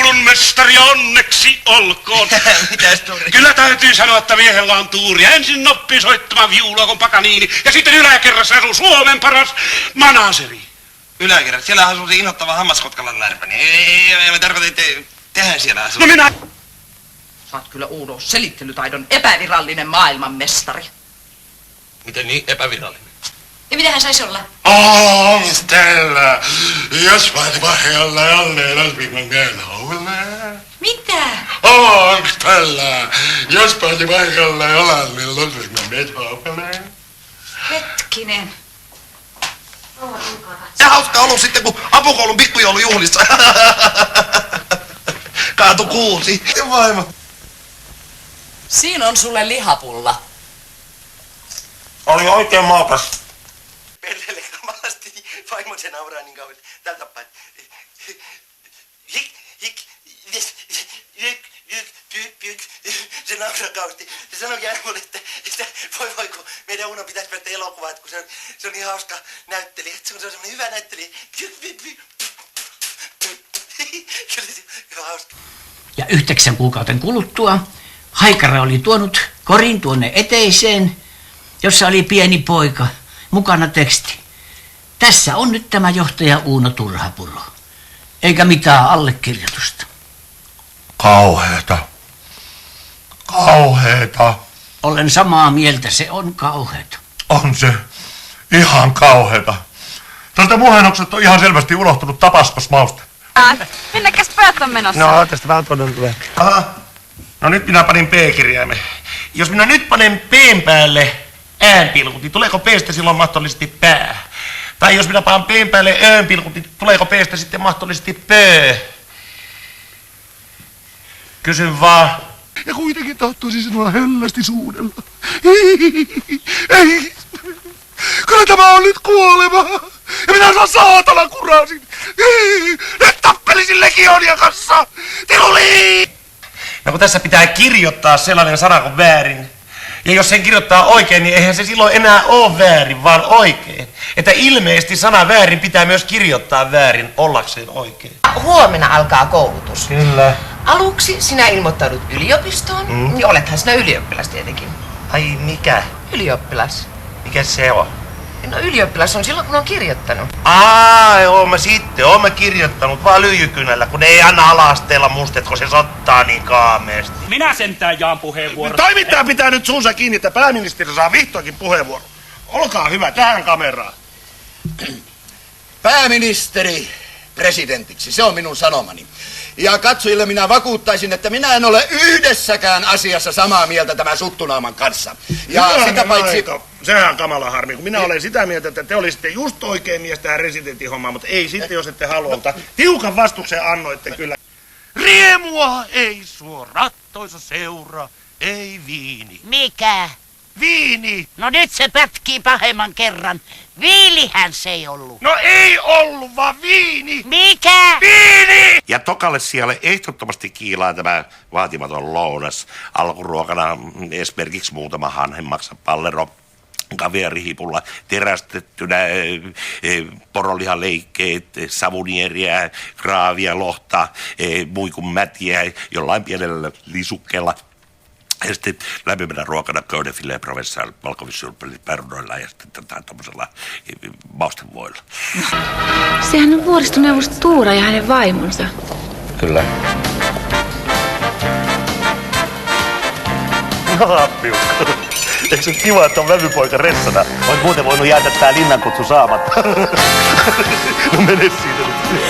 hullun mestari, onneksi olkoon. Mitäs tuuri? Kyllä täytyy sanoa, että miehellä on tuuria. Ensin oppii soittamaan viulua kuin Paganini, ja sitten yläkerrassa asuu Suomen paras manaseri. Yläkerrassa? Siellä asuu se inhottava Hammaskotkalan lärpäni. Ei, mä tarkoitan, että tehän siellä asuu. No minä... Sä oot kyllä Uuno selittelytaidon epävirallinen maailmanmestari. Miten niin epävirallinen? Ja mitähän saisi olla? Stella, jos vain vahjalla jälleen Alvin mielhouvelle. Mitä? Stella, jos vain vahjalla jälleen Alvin mielhouvelle. Hetkinen. Se hauska ollut sitten, kun apukoulun pikkujoulujuhlissa kaatu kuusi. Vaimo. Siinä on sulle lihapulla. Oli oikein maakas. Pellelle kamalasti. Vaimo se nauraa niin kauan. Tältä päin. Se nauraa kauheasti. Se sanoikin aina mulle, että voi kun meidän Uno pitäisi päästä elokuvaan, kun se on niin hauska näyttelijä. Se on semmoinen hyvä näyttelijä. Kyllä se on hauska. Ja 9 kuukauden kuluttua Haikara oli tuonut korin tuonne eteiseen, jossa oli pieni poika, mukana teksti. Tässä on nyt tämä johtaja Uuno Turhapuro. Eikä mitään allekirjoitusta. Kauheeta. Kauheeta. Olen samaa mieltä, se on kauheeta. On se. Ihan kauheeta. Tältä muhennokset on ihan selvästi unohtunut tapaskosmauste. Minnekäs pojat on menossa? No, tästä vähän tuonne tulee. Aha. No nyt minä panin P-kirjaimen. Jos minä nyt panen P:n päälle äänpilkut, niin tuleeko P:stä silloin mahdollisesti pää? Tai jos minä panen P:n päälle öönpilkut, niin tuleeko P:stä sitten mahdollisesti pö? Kysyn vaan. Ja kuitenkin tahtoisin sanoa höllästi suudella. Ei. Kyllä tämä on nyt kuolema. Ja minä saan saatana kurasin. Nyt tappelisin legionia kanssa. Tiruli! No kun tässä pitää kirjoittaa sellainen sana kuin väärin. Ja jos sen kirjoittaa oikein, niin eihän se silloin enää ole väärin, vaan oikein. Että ilmeisesti sana väärin pitää myös kirjoittaa väärin ollakseen oikein. Huomenna alkaa koulutus. Kyllä. Aluksi sinä ilmoittaudut yliopistoon, niin olethan sinä ylioppilas tietenkin. Ai mikä? Ylioppilas. Mikä se on? No ylioppilas on silloin, kun on kirjoittanut. Oon mä kirjoittanut vaan lyijykynällä, kun ei anna ala-asteella mustet, kun se sottaa niin kaameesti. Minä sentään jaan puheenvuoron. Toimittaja pitää nyt suunsa kiinni, että pääministeri saa vihdoinkin puheenvuoron. Olkaa hyvä, tähän kameraan. Pääministeri presidentiksi, se on minun sanomani. Ja katsojille minä vakuuttaisin, että minä en ole yhdessäkään asiassa samaa mieltä tämän Suttunaaman kanssa. Ja sitä paitsi... Sehän on kamala harmi, kun minä olen sitä mieltä, että te olisitte just oikein mies tähän residentin hommaan, mutta ei sitten, jos ette halua, mutta tiukan vastuksen annoitte kyllä. Riemua ei suo rattoisa seura, ei viini. Mikä? Viini! No nyt se pätkii pahemman kerran. Viilihän se ei ollut. No ei ollut, vaan viini! Mikä? Viini! Ja tokalle siellä ehdottomasti kiilaa tämä vaatimaton lounas. Alkuruokana esimerkiksi muutama hanhenmaksapallero, kaviarihipulla terästettynä, porolihaleikkeet, savunieriä, kraavia, lohta, muikun mätiä, jollain pienellä lisukkeella. Ja sitten lämpimänä ruokana Köydefilleen Provençal valkovissulppelit perunoilla ja sitten tommosella maustevoilla. Sehän on vuoristoneuvos Tuura ja hänen vaimonsa. Kyllä. Appiukko. Eikö se kiva, että on vävypoika ressana? Ois muuten voinut jäädä tää linnankutsu saamatta. No mene siitä nyt.